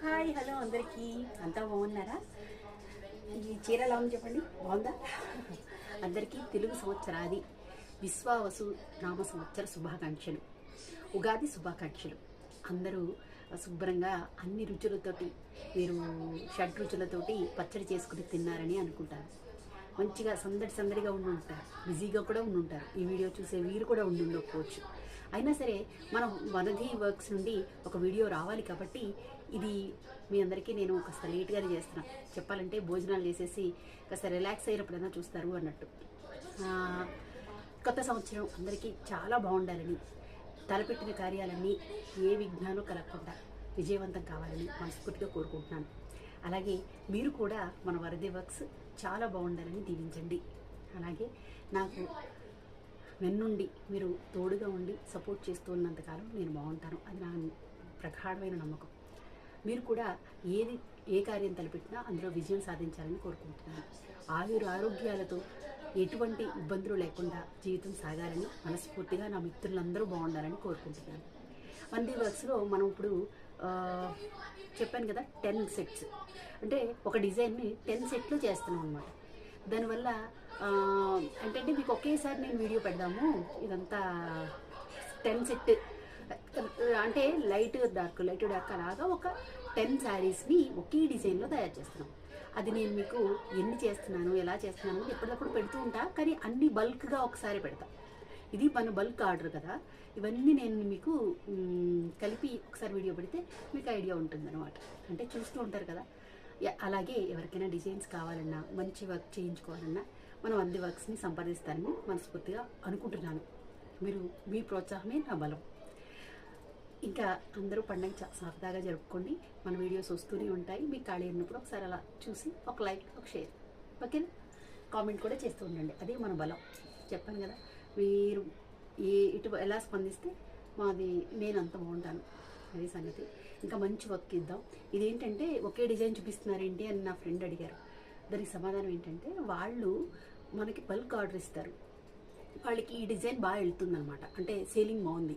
Hi hello అందరికీ అంతా బాగున్నారా? ఈ చీర ఎలా ఉంది చెప్పండి, బాగుందా? అందరికీ తెలుగు సంవత్సరాది విశ్వావసు నామ సంవత్సర శుభాకాంక్షలు, ఉగాది శుభాకాంక్షలు. అందరూ శుభ్రంగా అన్ని రుచులతోటి మీరు షడ్రుచులతోటి పచ్చడి చేసుకుని తిన్నారని అనుకుంటాను. మంచిగా సందడి సందడిగా ఉండి ఉంటారు, బిజీగా కూడా ఉండి ఉంటారు. ఈ వీడియో చూసే వీరు కూడా ఉండి ఉండకపోవచ్చు. అయినా సరే మనం వనధి వర్క్స్ నుండి ఒక వీడియో రావాలి కాబట్టి ఇది మీ అందరికీ నేను కాస్త లేట్గానే చేస్తున్నాను. చెప్పాలంటే భోజనాలు చేసేసి కాస్త రిలాక్స్ అయినప్పుడైనా చూస్తారు అన్నట్టు. కొత్త సంవత్సరం అందరికీ చాలా బాగుండాలని, తలపెట్టిన కార్యాలన్నీ ఏ విఘ్నాలు కలగకుండా విజయవంతం కావాలని మనస్ఫూర్తిగా కోరుకుంటున్నాను. అలాగే మీరు కూడా మన వరది వర్క్స్ చాలా బాగుండాలని దీవించండి. అలాగే నాకు వెన్నుండి మీరు తోడుగా ఉండి సపోర్ట్ చేస్తూ ఉన్నంతకాలం నేను బాగుంటాను, అది నా ప్రగాఢమైన నమ్మకం. మీరు కూడా ఏ కార్యం తలపెట్టినా అందులో విజయం సాధించాలని కోరుకుంటున్నాను. ఆరోగ్యాలతో ఎటువంటి ఇబ్బందులు లేకుండా జీవితం సాగాలని మనస్ఫూర్తిగా నా మిత్రులందరూ బాగుండాలని కోరుకుంటున్నాను. వన్ వర్క్స్లో మనం ఇప్పుడు చెప్పాను కదా 10 సెట్స్, అంటే ఒక డిజైన్ని 10 సెట్లు చేస్తున్నాం అన్నమాట. దానివల్ల ఏంటంటే మీకు ఒకేసారి నేను వీడియో పెడదాము, ఇదంతా 10 సెట్ అంటే లైట్ డార్క్ అలాగా ఒక 10 శారీస్ని ఒకే డిజైన్లో తయారు చేస్తున్నాం. అది నేను మీకు ఎన్ని చేస్తున్నాను, ఎలా చేస్తున్నాను ఎప్పటికప్పుడు పెడుతూ ఉంటా, కానీ అన్ని బల్క్గా ఒకసారి పెడతా. ఇది మన బల్క్ ఆర్డర్ కదా, ఇవన్నీ నేను మీకు కలిపి ఒకసారి వీడియో పెడితే మీకు ఐడియా ఉంటుందన్నమాట. అంటే చూస్తూ ఉంటారు కదా. అలాగే ఎవరికైనా డిజైన్స్ కావాలన్నా, మంచి వర్క్ చేయించుకోవాలన్నా మనం అన్ని వర్క్స్ని సంపాదిస్తానని మనస్ఫూర్తిగా అనుకుంటున్నాను. మీ ప్రోత్సాహమే నా బలం. ఇంకా అందరూ పండుగ సరదాగా జరుపుకోండి. మన వీడియోస్ వస్తూనే ఉంటాయి. మీకు ఖాళీ ఉన్నప్పుడు ఒకసారి అలా చూసి ఒక లైక్, ఒక షేర్, ఓకేనా? కామెంట్ కూడా చేస్తూ ఉండండి, అదే మన బలం. చెప్పాను కదా, మీరు ఎలా స్పందిస్తే నేను అంత బాగుంటాను, అదే సంగతి. ఇంకా మంచి వర్క్ ఇద్దాం. ఇదేంటంటే ఒకే డిజైన్ చూపిస్తున్నారేంటి అని నా ఫ్రెండ్ అడిగారు. దానికి సమాధానం ఏంటంటే వాళ్ళు మనకి బల్క్ ఆర్డర్ ఇస్తారు, వాళ్ళకి ఈ డిజైన్ బాగా వెళ్తుందనమాట, అంటే సేలింగ్ బాగుంది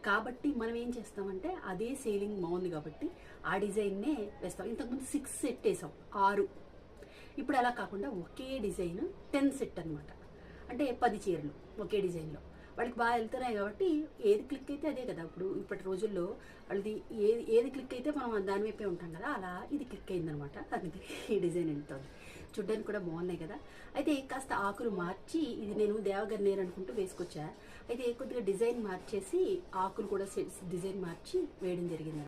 కాబట్టి మనం ఏం చేస్తామంటే అదే సేలింగ్ బాగుంది కాబట్టి ఆ డిజైన్నే వేస్తాం. ఇంతకుముందు 6 సెట్ వేసాం, 6. ఇప్పుడు అలా కాకుండా ఒకే డిజైన్ 10 సెట్ అనమాట, అంటే 10 చీరలు ఒకే డిజైన్లో. వాళ్ళకి బాగా వెళ్తున్నాయి కాబట్టి ఏది క్లిక్ అయితే అదే కదా. ఇప్పటి రోజుల్లో వాళ్ళది ఏది క్లిక్ అయితే మనం దాని వైపే ఉంటాం కదా, అలా ఇది క్లిక్ అయిందనమాట. అందుకే ఈ డిజైన్ వెళ్తుంది. చూడ్డానికి కూడా బాగున్నాయి కదా. అయితే కాస్త ఆకులు మార్చి, ఇది నేను దేవగన్నేరు అనుకుంటూ వేసుకొచ్చా. అయితే కొద్దిగా డిజైన్ మార్చేసి ఆకులు కూడా డిజైన్ మార్చి వేయడం జరిగింది.